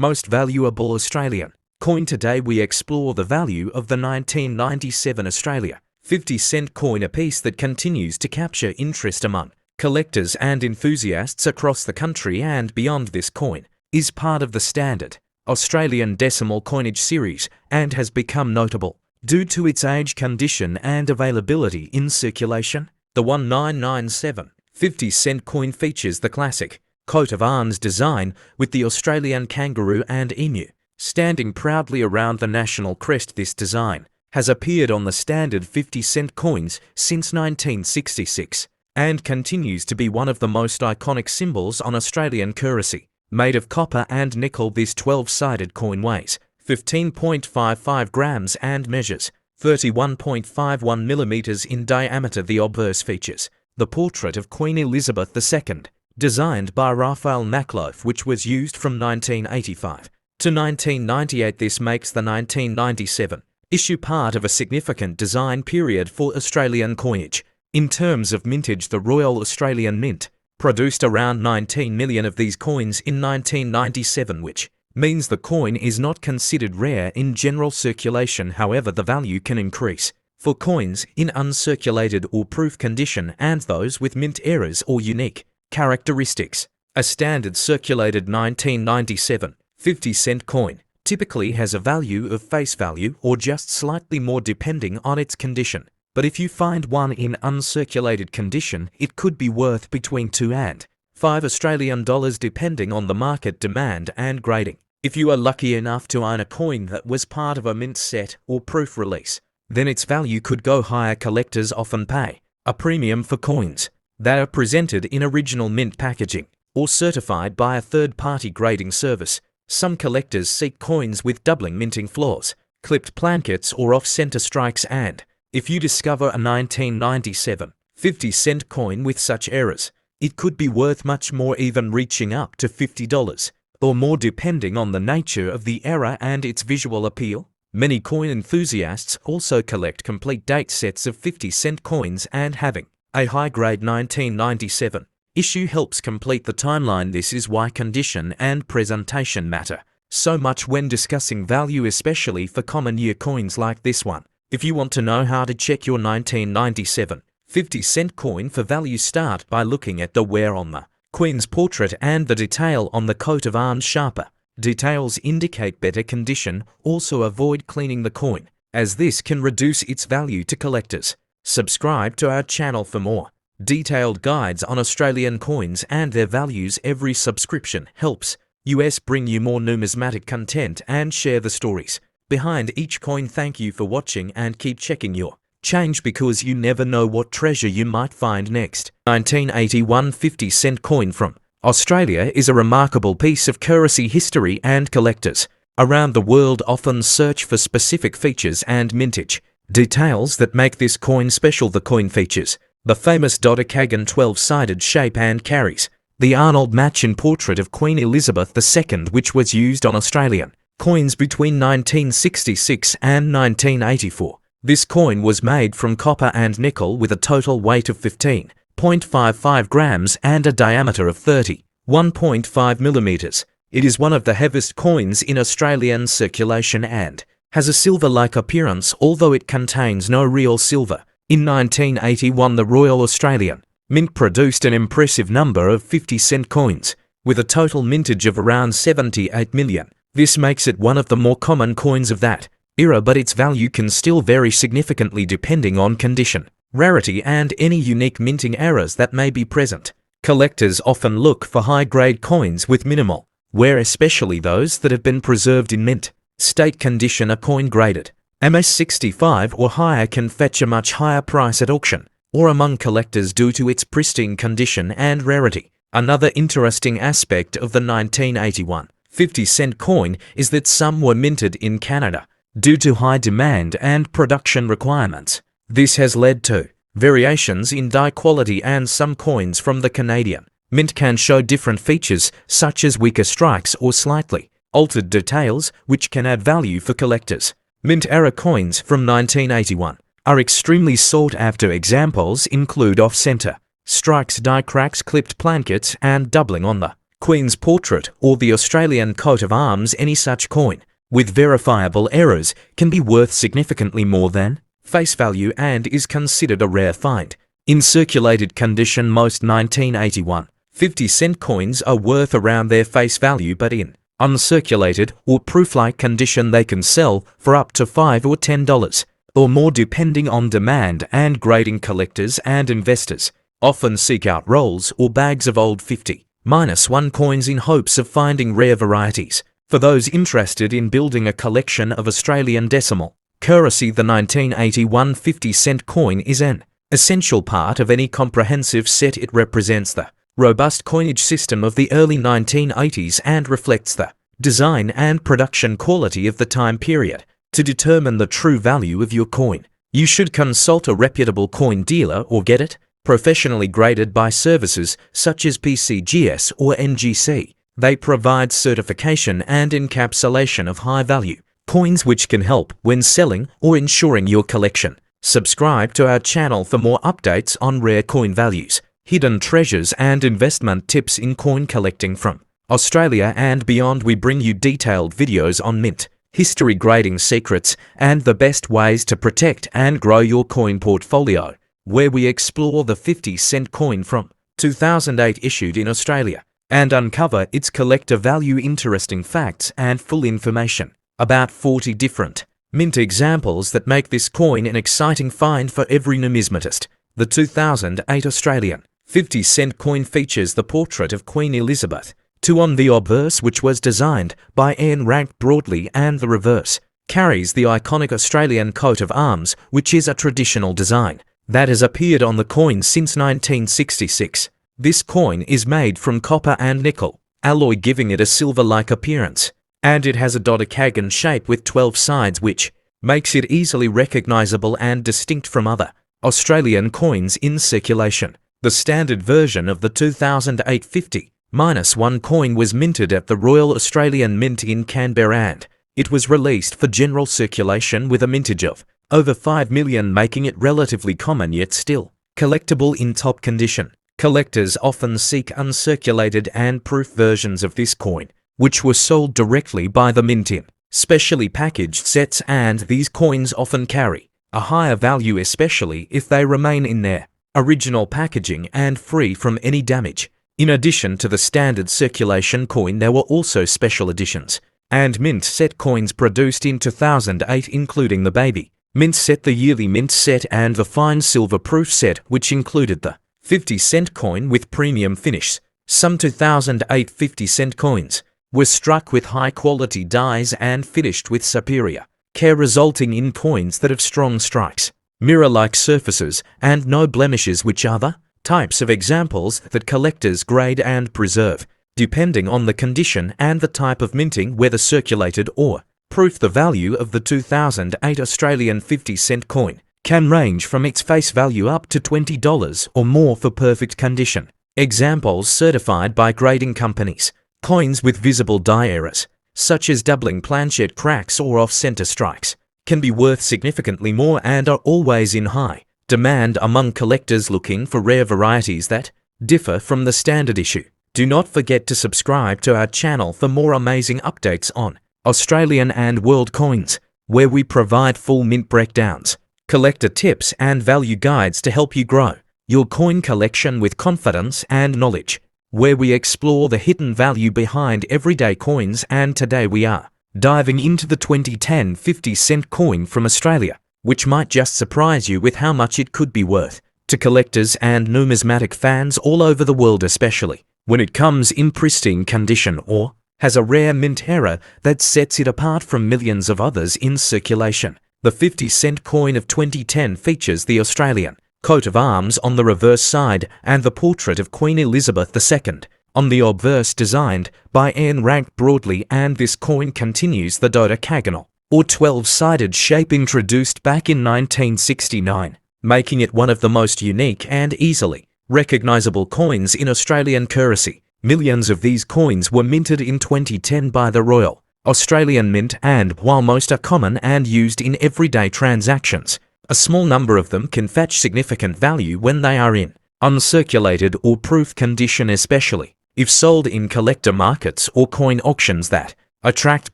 Most valuable Australian coin. Today we explore the value of the 1997 Australia 50-cent coin, a piece that continues to capture interest among collectors and enthusiasts across the country and beyond. This coin is part of the standard Australian decimal coinage series and has become notable due to its age, condition and availability in circulation. The 1997 50-cent coin features the classic coat of arms design with the Australian kangaroo and emu standing proudly around the national crest. This design has appeared on the standard 50-cent coins since 1966 and continues to be one of the most iconic symbols on Australian currency. Made of copper and nickel, this 12-sided coin weighs 15.55 grams and measures 31.51 millimeters in diameter. The obverse features the portrait of Queen Elizabeth II, designed by Raphael Maklof, which was used from 1985 to 1998. This makes the 1997 issue part of a significant design period for Australian coinage. In terms of mintage, the Royal Australian Mint produced around 19 million of these coins in 1997, which means the coin is not considered rare in general circulation. However, the value can increase for coins in uncirculated or proof condition and those with mint errors or unique characteristics. A standard circulated 1997 50-cent coin typically has a value of face value or just slightly more depending on its condition. But if you find one in uncirculated condition, it could be worth between $2 and $5 Australian depending on the market demand and grading. If you are lucky enough to own a coin that was part of a mint set or proof release, then its value could go higher. Collectors often pay a premium for coins that are presented in original mint packaging or certified by a third-party grading service. Some collectors seek coins with doubling minting flaws, clipped plankets or off-center strikes, and if you discover a 1997 50-cent coin with such errors, it could be worth much more, even reaching up to $50 or more depending on the nature of the error and its visual appeal. Many coin enthusiasts also collect complete date sets of 50-cent coins, and having a high-grade 1997 issue helps complete the timeline. This is why condition and presentation matter so much when discussing value, especially for common year coins like this one. If you want to know how to check your 1997 50-cent coin for value, start by looking at the wear on the Queen's portrait and the detail on the coat of arms. Sharper details indicate better condition. Also avoid cleaning the coin, as this can reduce its value to collectors. Subscribe to our channel for more detailed guides on Australian coins and their values. Every subscription helps us bring you more numismatic content and share the stories behind each coin. Thank you for watching and keep checking your change, because you never know what treasure you might find next. 1981 50-cent coin from Australia is a remarkable piece of currency history, and collectors around the world often search for specific features and mintage details that make this coin special. The coin features the famous dodecagon 12-sided shape and carries the Arnold Machin portrait of Queen Elizabeth II, which was used on Australian coins between 1966 and 1984. This coin was made from copper and nickel with a total weight of 15.55 grams and a diameter of 31.5 millimeters. It is one of the heaviest coins in Australian circulation and has a silver-like appearance, although it contains no real silver. In 1981, the Royal Australian Mint produced an impressive number of 50-cent coins, with a total mintage of around 78 million. This makes it one of the more common coins of that era, but its value can still vary significantly depending on condition, rarity, and any unique minting errors that may be present. Collectors often look for high-grade coins with minimal wear, especially those that have been preserved in mint state condition. A coin graded MS65 or higher can fetch a much higher price at auction or among collectors due to its pristine condition and rarity. Another interesting aspect of the 1981 50-cent coin is that some were minted in Canada due to high demand and production requirements. This has led to variations in die quality, and some coins from the Canadian Mint can show different features such as weaker strikes or slightly altered details, which can add value for collectors. Mint era coins from 1981 are extremely sought after. Examples include off-center strikes, die cracks, clipped plankets, and doubling on the Queen's portrait, or the Australian coat of arms. Any such coin with verifiable errors can be worth significantly more than face value and is considered a rare find. In circulated condition, most 1981 50-cent coins are worth around their face value, but in uncirculated or proof-like condition they can sell for up to $5 or $10 or more depending on demand and grading. Collectors and investors often seek out rolls or bags of old 50-1 coins in hopes of finding rare varieties. For those interested in building a collection of Australian decimal currency, the 1981 50-cent coin is an essential part of any comprehensive set. It represents the robust coinage system of the early 1980s and reflects the design and production quality of the time period. To determine the true value of your coin, you should consult a reputable coin dealer or get it professionally graded by services such as PCGS or NGC. They provide certification and encapsulation of high-value coins which can help when selling or insuring your collection. Subscribe to our channel for more updates on rare coin values, hidden treasures and investment tips in coin collecting. From Australia and beyond, we bring you detailed videos on mint, history, grading secrets, and the best ways to protect and grow your coin portfolio, where we explore the 50-cent coin from 2008 issued in Australia and uncover its collector value, interesting facts and full information about 40 different mint examples that make this coin an exciting find for every numismatist. The 2008 Australian 50-cent coin features the portrait of Queen Elizabeth II on the obverse, which was designed by Ian Rank Broadley, and the reverse carries the iconic Australian coat of arms, which is a traditional design that has appeared on the coin since 1966. This coin is made from copper and nickel alloy, giving it a silver-like appearance, and it has a dodecagon shape with 12 sides, which makes it easily recognizable and distinct from other Australian coins in circulation. The standard version of the 2008 50-1 coin was minted at the Royal Australian Mint in Canberra, and it was released for general circulation with a mintage of over 5 million, making it relatively common yet still collectible in top condition. Collectors often seek uncirculated and proof versions of this coin, which were sold directly by the mint in specially packaged sets, and these coins often carry a higher value, especially if they remain in their original packaging and free from any damage. In addition to the standard circulation coin, there were also special editions and mint set coins produced in 2008, including the baby mint set, the yearly mint set, and the fine silver proof set, which included the 50-cent coin with premium finish. Some 2008 50-cent coins were struck with high-quality dies and finished with superior care, resulting in coins that have strong strikes, mirror-like surfaces, and no blemishes, which are the types of examples that collectors grade and preserve, depending on the condition and the type of minting, whether circulated or proof. The value of the 2008 Australian 50-cent coin can range from its face value up to $20 or more for perfect condition. Examples certified by grading companies: coins with visible die errors, such as doubling planchet cracks or off-center strikes, can be worth significantly more and are always in high demand among collectors looking for rare varieties that differ from the standard issue. Do not forget to subscribe to our channel for more amazing updates on Australian and world coins, where we provide full mint breakdowns, collector tips, and value guides to help you grow your coin collection with confidence and knowledge, where we explore the hidden value behind everyday coins. And today we are diving into the 2010 50-cent coin from Australia, which might just surprise you with how much it could be worth to collectors and numismatic fans all over the world, especially when it comes in pristine condition or has a rare mint error that sets it apart from millions of others in circulation. The 50-cent coin of 2010 features the Australian coat of arms on the reverse side and the portrait of Queen Elizabeth II on the obverse, designed by Ian Rank Broadley, and this coin continues the dodecagonal or 12-sided shape introduced back in 1969, making it one of the most unique and easily recognizable coins in Australian currency. Millions of these coins were minted in 2010 by the Royal Australian Mint, and while most are common and used in everyday transactions, a small number of them can fetch significant value when they are in uncirculated or proof condition, especially if sold in collector markets or coin auctions that attract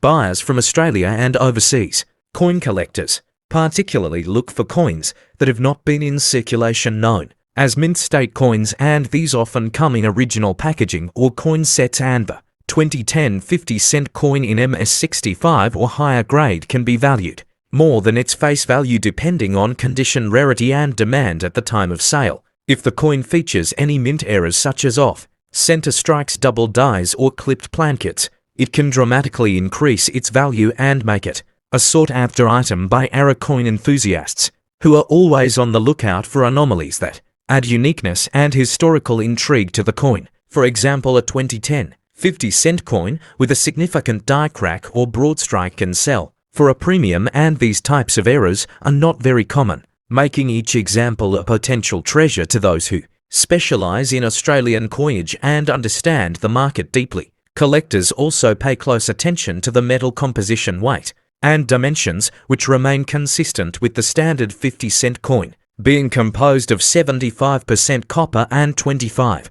buyers from Australia and overseas. Coin collectors particularly look for coins that have not been in circulation known as mint state coins, and these often come in original packaging or coin sets, and the 2010 50-cent coin in MS65 or higher grade can be valued more than its face value depending on condition, rarity and demand at the time of sale. If the coin features any mint errors such as off center strikes, double dies or clipped plankets, it can dramatically increase its value and make it a sought-after item by error coin enthusiasts, who are always on the lookout for anomalies that add uniqueness and historical intrigue to the coin. For example, a 2010 50-cent coin with a significant die crack or broad strike can sell for a premium, and these types of errors are not very common, making each example a potential treasure to those who specialize in Australian coinage and understand the market deeply. Collectors also pay close attention to the metal composition, weight, and dimensions, which remain consistent with the standard 50-cent coin, being composed of 75% copper and 25%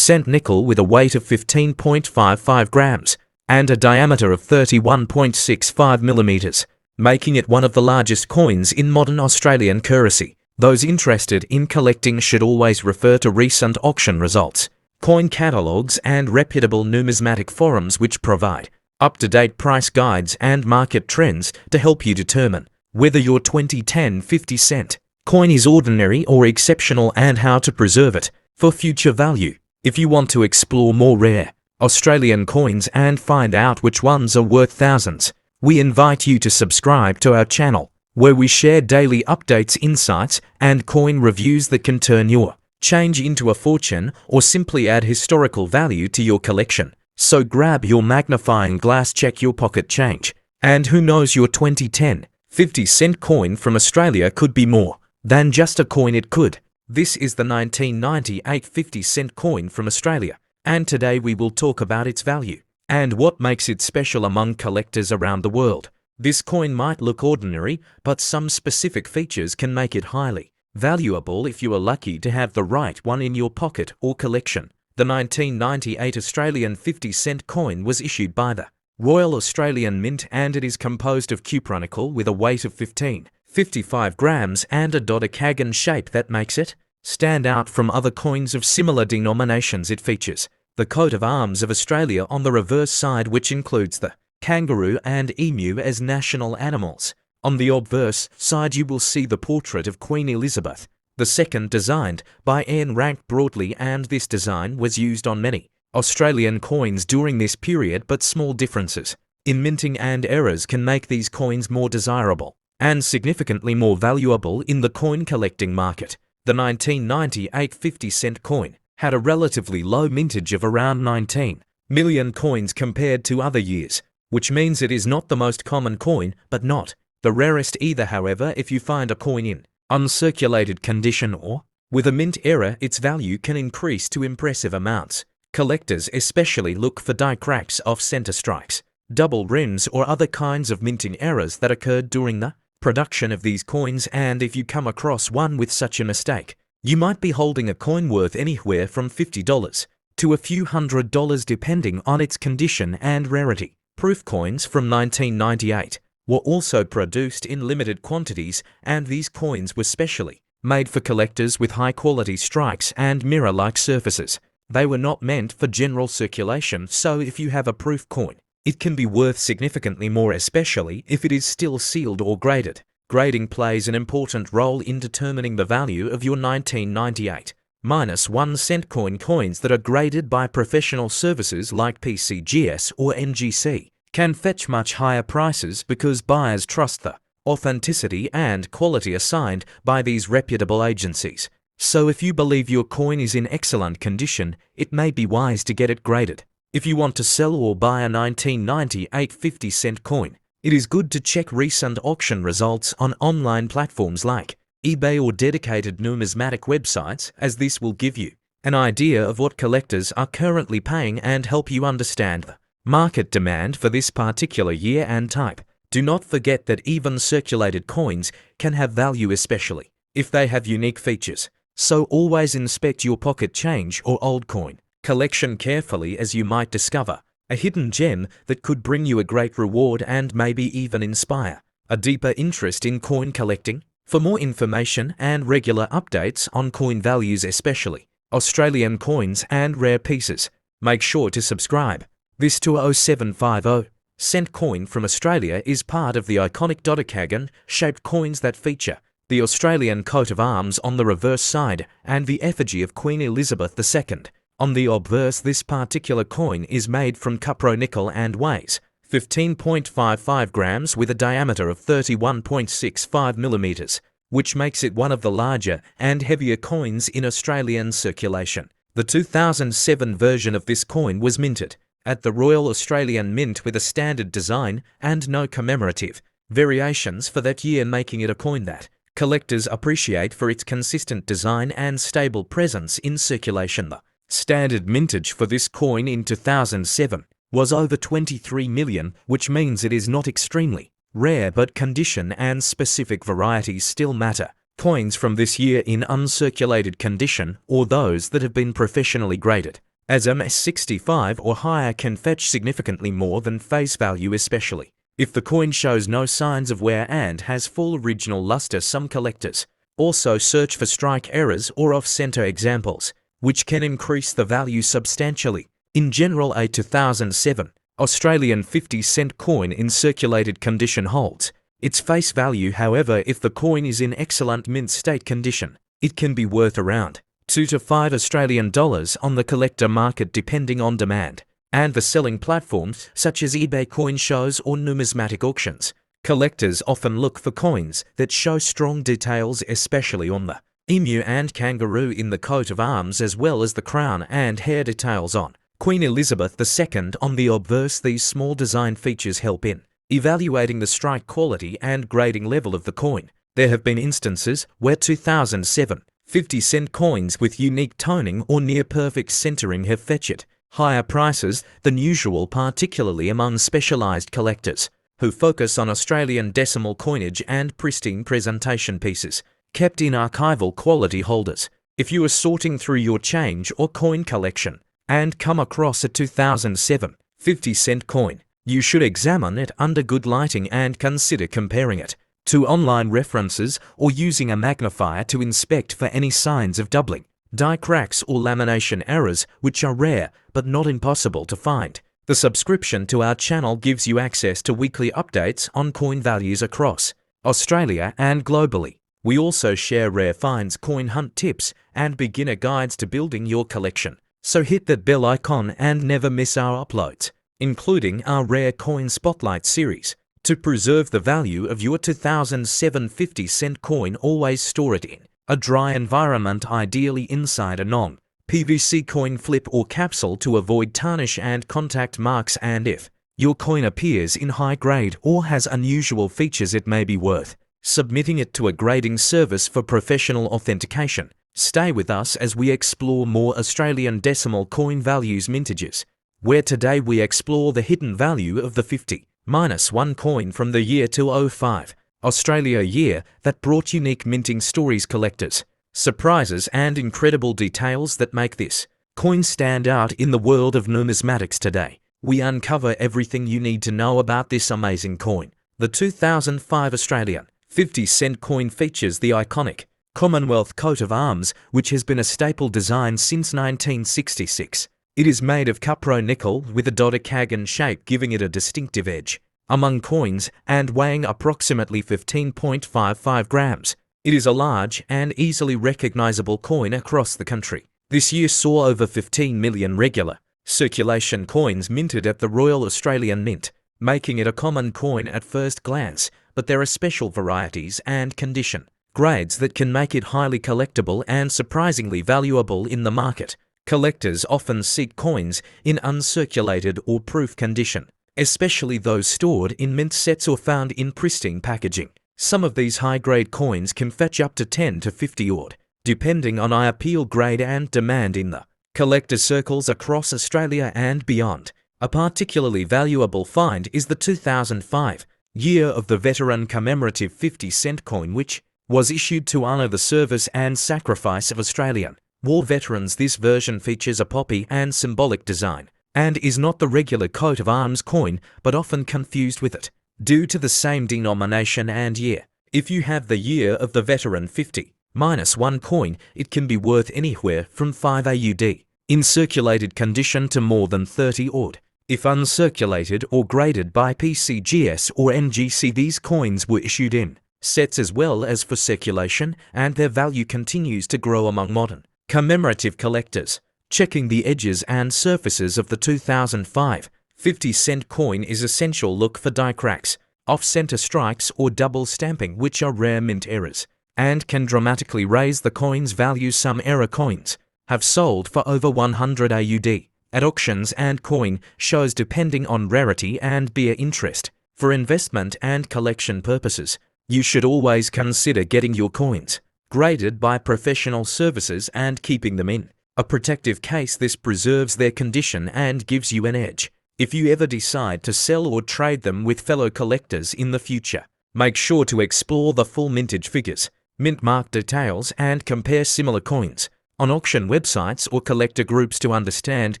nickel, with a weight of 15.55 grams and a diameter of 31.65 millimeters, making it one of the largest coins in modern Australian currency. Those interested in collecting should always refer to recent auction results, coin catalogues and reputable numismatic forums which provide up-to-date price guides and market trends to help you determine whether your 2010 50-cent coin is ordinary or exceptional and how to preserve it for future value. If you want to explore more rare Australian coins and find out which ones are worth thousands, we invite you to subscribe to our channel, where we share daily updates, insights, and coin reviews that can turn your change into a fortune or simply add historical value to your collection. So grab your magnifying glass, check your pocket change, and who knows, your 2010 50-cent coin from Australia could be more than just a coin. It could. This is the 1998 50-cent coin from Australia, and today we will talk about its value and what makes it special among collectors around the world. This coin might look ordinary, but some specific features can make it highly valuable if you are lucky to have the right one in your pocket or collection. The 1998 Australian 50-cent coin was issued by the Royal Australian Mint, and it is composed of cupronickel with a weight of 15.55 grams and a dodecagon shape that makes it stand out from other coins of similar denominations. It features the coat of arms of Australia on the reverse side, which includes the kangaroo and emu as national animals. On the obverse side you will see the portrait of Queen Elizabeth II, designed by Ian Rank broadly, and this design was used on many Australian coins during this period, but small differences in minting and errors can make these coins more desirable and significantly more valuable in the coin collecting market. The 1998 50-cent coin had a relatively low mintage of around 19 million coins compared to other years, which means it is not the most common coin, but not the rarest either. However, if you find a coin in uncirculated condition or with a mint error, its value can increase to impressive amounts. Collectors especially look for die cracks, off-center strikes, double rims, or other kinds of minting errors that occurred during the production of these coins, and if you come across one with such a mistake, you might be holding a coin worth anywhere from $50 to a few $100 depending on its condition and rarity. Proof coins from 1998 were also produced in limited quantities, and these coins were specially made for collectors with high-quality strikes and mirror-like surfaces. They were not meant for general circulation, so if you have a proof coin, it can be worth significantly more, especially if it is still sealed or graded. Grading plays an important role in determining the value of your 1998 -1 cent coins that are graded by professional services like PCGS or NGC can fetch much higher prices because buyers trust the authenticity and quality assigned by these reputable agencies. So if you believe your coin is in excellent condition, it may be wise to get it graded. If you want to sell or buy a 1998 50-cent coin, it is good to check recent auction results on online platforms like eBay or dedicated numismatic websites, as this will give you an idea of what collectors are currently paying and help you understand the market demand for this particular year and type. Do not forget that even circulated coins can have value, especially if they have unique features. So always inspect your pocket change or old coin collection carefully, as you might discover a hidden gem that could bring you a great reward and maybe even inspire a deeper interest in coin collecting. For more information and regular updates on coin values, especially Australian coins and rare pieces, make sure to subscribe. This 20750 cent coin from Australia is part of the iconic dodecahedron-shaped coins that feature the Australian coat of arms on the reverse side and the effigy of Queen Elizabeth II on the obverse. This particular coin is made from cupro-nickel and weighs 15.55 grams with a diameter of 31.65 millimeters, which makes it one of the larger and heavier coins in Australian circulation. The 2007 version of this coin was minted at the Royal Australian Mint with a standard design and no commemorative variations for that year, making it a coin that collectors appreciate for its consistent design and stable presence in circulation. The standard mintage for this coin in 2007 was over 23 million, which means it is not extremely rare, but condition and specific varieties still matter. Coins from this year in uncirculated condition, or those that have been professionally graded as MS65 or higher, can fetch significantly more than face value, especially if the coin shows no signs of wear and has full original luster. Some collectors also search for strike errors or off-center examples, which can increase the value substantially. In general, a 2007 Australian 50-cent coin in circulated condition holds its face value. However, if the coin is in excellent mint state condition, it can be worth around $2 to $5 Australian dollars on the collector market, depending on demand and the selling platforms such as eBay, coin shows, or numismatic auctions. Collectors often look for coins that show strong details, especially on the emu and kangaroo in the coat of arms, as well as the crown and hair details on Queen Elizabeth II on the obverse. These small design features help in evaluating the strike quality and grading level of the coin. There have been instances where 2007 50-cent coins with unique toning or near-perfect centering have fetched higher prices than usual, particularly among specialized collectors who focus on Australian decimal coinage and pristine presentation pieces kept in archival quality holders. If you are sorting through your change or coin collection and come across a 2007 50-cent coin, you should examine it under good lighting and consider comparing it to online references or using a magnifier to inspect for any signs of doubling, die cracks, or lamination errors, which are rare but not impossible to find. The subscription to our channel gives you access to weekly updates on coin values across Australia and globally. We also share rare finds, coin hunt tips, and beginner guides to building your collection. So hit that bell icon and never miss our uploads, including our Rare Coin Spotlight series. To preserve the value of your 2007 50-cent coin, always store it in a dry environment, ideally inside a non-PVC coin flip or capsule, to avoid tarnish and contact marks. And if your coin appears in high grade or has unusual features, it may be worth submitting it to a grading service for professional authentication. Stay with us as we explore more Australian decimal coin values mintages, where today we explore the hidden value of the 50-1 coin from the year 2005 Australia, a year that brought unique minting stories, collectors, surprises, and incredible details that make this coin stand out in the world of numismatics. Today, we uncover everything you need to know about this amazing coin. The 2005 Australian 50-cent coin features the iconic Commonwealth coat of arms, which has been a staple design since 1966. It is made of cupro-nickel with a dodecahedron shape, giving it a distinctive edge among coins, and weighing approximately 15.55 grams. It is a large and easily recognizable coin across the country. This year saw over 15 million regular circulation coins minted at the Royal Australian Mint, making it a common coin at first glance, but there are special varieties and condition grades that can make it highly collectible and surprisingly valuable in the market. Collectors often seek coins in uncirculated or proof condition, especially those stored in mint sets or found in pristine packaging. Some of these high-grade coins can fetch up to 10 to 50 odd, depending on IPL grade and demand in the collector circles across Australia and beyond. A particularly valuable find is the 2005 year of the veteran commemorative 50-cent coin, which was issued to honour the service and sacrifice of Australian War veterans. This version features a poppy and symbolic design, and is not the regular coat of arms coin, but often confused with it, due to the same denomination and year. If you have the year of the veteran 50-1 coin, it can be worth anywhere from 5 AUD in circulated condition to more than 30 AUD. If uncirculated or graded by PCGS or NGC, these coins were issued in sets as well as for circulation, and their value continues to grow among modern commemorative collectors. Checking the edges and surfaces of the 2005 50-cent coin is essential. Look for die cracks, off-center strikes, or double stamping, which are rare mint errors and can dramatically raise the coin's value. Some error coins have sold for over 100 AUD at auctions and coin shows, depending on rarity and bear interest. For investment and collection purposes, you should always consider getting your coins graded by professional services and keeping them in a protective case. This preserves their condition and gives you an edge if you ever decide to sell or trade them with fellow collectors in the future. Make sure to explore the full mintage figures, mint mark details, and compare similar coins on auction websites or collector groups to understand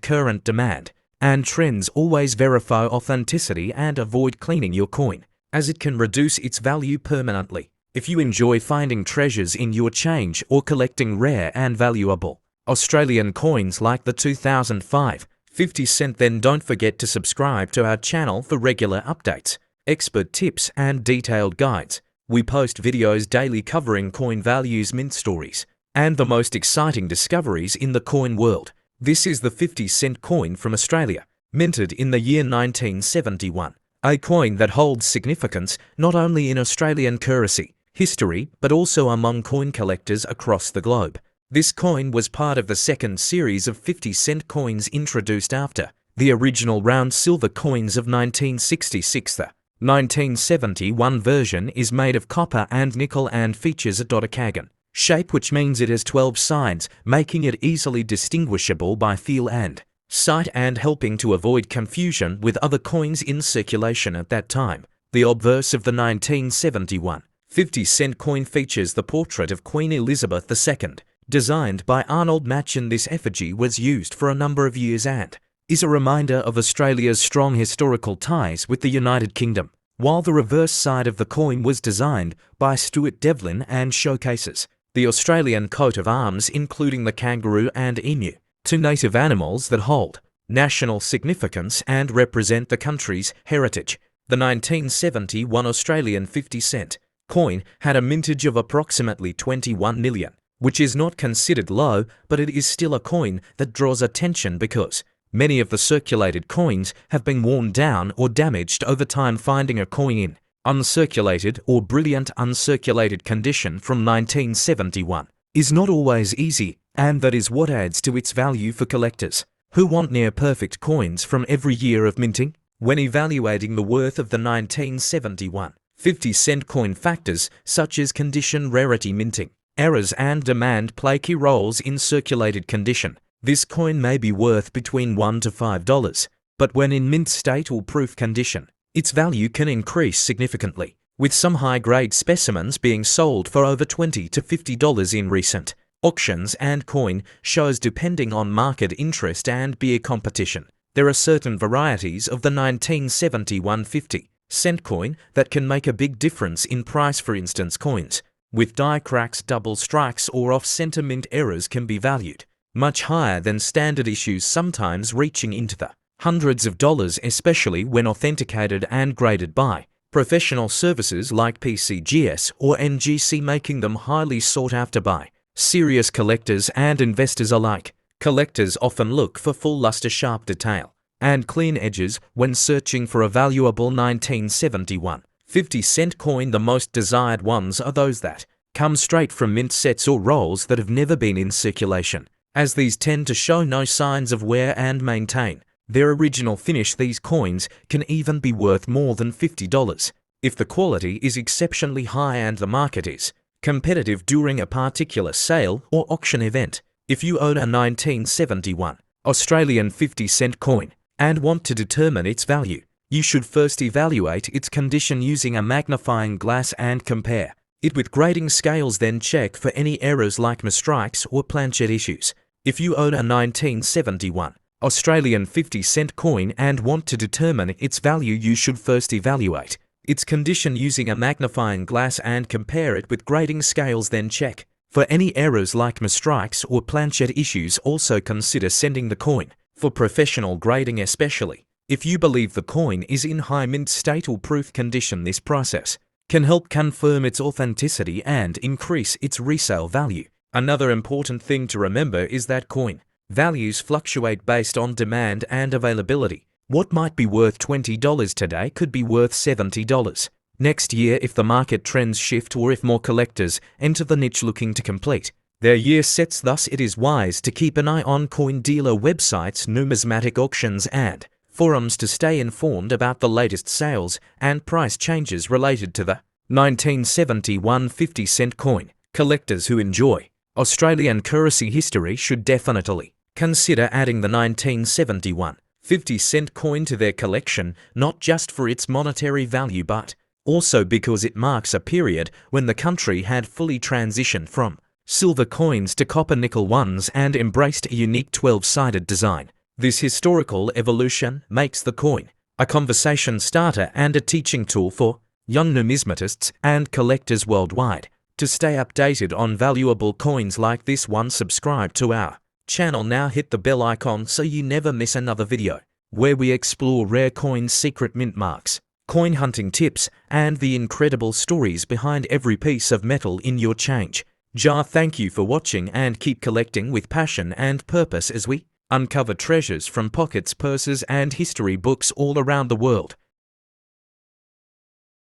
current demand and trends. Always verify authenticity and avoid cleaning your coin, as it can reduce its value permanently. If you enjoy finding treasures in your change or collecting rare and valuable Australian coins like the 2005 50-cent, then don't forget to subscribe to our channel for regular updates, expert tips, and detailed guides. We post videos daily covering coin values, mint stories, and the most exciting discoveries in the coin world. This is the 50-cent coin from Australia, minted in the year 1971. A coin that holds significance not only in Australian currency history, but also among coin collectors across the globe. This coin was part of the second series of 50-cent coins introduced after the original round silver coins of 1966. The 1971 version is made of copper and nickel and features a dodecagon shape, which means it has 12 sides, making it easily distinguishable by feel and sight and helping to avoid confusion with other coins in circulation at that time. The obverse of the 1971 50-cent coin features the portrait of Queen Elizabeth II, designed by Arnold Machen. This effigy was used for a number of years and is a reminder of Australia's strong historical ties with the United Kingdom, while the reverse side of the coin was designed by Stuart Devlin and showcases the Australian coat of arms, including the kangaroo and emu, two native animals that hold national significance and represent the country's heritage. The 1971 Australian 50-cent coin had a mintage of approximately 21 million, which is not considered low, but it is still a coin that draws attention because many of the circulated coins have been worn down or damaged over time. Finding a coin in uncirculated or brilliant uncirculated condition from 1971 is not always easy, and that is what adds to its value for collectors who want near-perfect coins from every year of minting. When evaluating the worth of the 1971 50-cent coin, factors such as condition, rarity, minting errors, and demand play key roles in circulated condition. This coin may be worth between $1 to $5, but when in mint state or proof condition, its value can increase significantly, with some high-grade specimens being sold for over $20 to $50 in recent auctions and coin shows. Depending on market interest and beer competition, there are certain varieties of the 1971 50-cent coin that can make a big difference in price. For instance, coins with die cracks, double strikes, or off-center mint errors can be valued much higher than standard issues, sometimes reaching into the hundreds of dollars, especially when authenticated and graded by professional services like PCGS or NGC, making them highly sought after by serious collectors and investors alike. Collectors often look for full luster, sharp detail, and clean edges when searching for a valuable 1971 50-cent coin. The most desired ones are those that come straight from mint sets or rolls that have never been in circulation, as these tend to show no signs of wear and maintain their original finish. These coins can even be worth more than $50 if the quality is exceptionally high and the market is competitive during a particular sale or auction event. If you own a 1971 Australian 50-cent coin and want to determine its value, you should first evaluate its condition using a magnifying glass and compare it with grading scales, then check for any errors like misstrikes or planchet issues. If you own a 1971 Australian 50-cent coin and want to determine its value, you should first evaluate its condition using a magnifying glass and compare it with grading scales, then check for any errors like misstrikes or planchet issues. Also consider sending the coin for professional grading, especially if you believe the coin is in high mint state or proof condition. This process can help confirm its authenticity and increase its resale value. Another important thing to remember is that coin values fluctuate based on demand and availability. What might be worth $20 today could be worth $70 next year if the market trends shift or if more collectors enter the niche looking to complete their year sets. Thus, it is wise to keep an eye on coin dealer websites, numismatic auctions, and forums to stay informed about the latest sales and price changes related to the 1971 50-cent coin. Collectors who enjoy Australian currency history should definitely consider adding the 1971 50-cent coin to their collection, not just for its monetary value but also because it marks a period when the country had fully transitioned from silver coins to copper nickel ones and embraced a unique 12-sided design. This historical evolution makes the coin a conversation starter and a teaching tool for young numismatists and collectors worldwide. To stay updated on valuable coins like this one, subscribe to our channel now. Hit the bell icon so you never miss another video where we explore rare coins, secret mint marks, coin hunting tips, and the incredible stories behind every piece of metal in your change jar. Thank you for watching and keep collecting with passion and purpose as we uncover treasures from pockets, purses, and history books all around the world.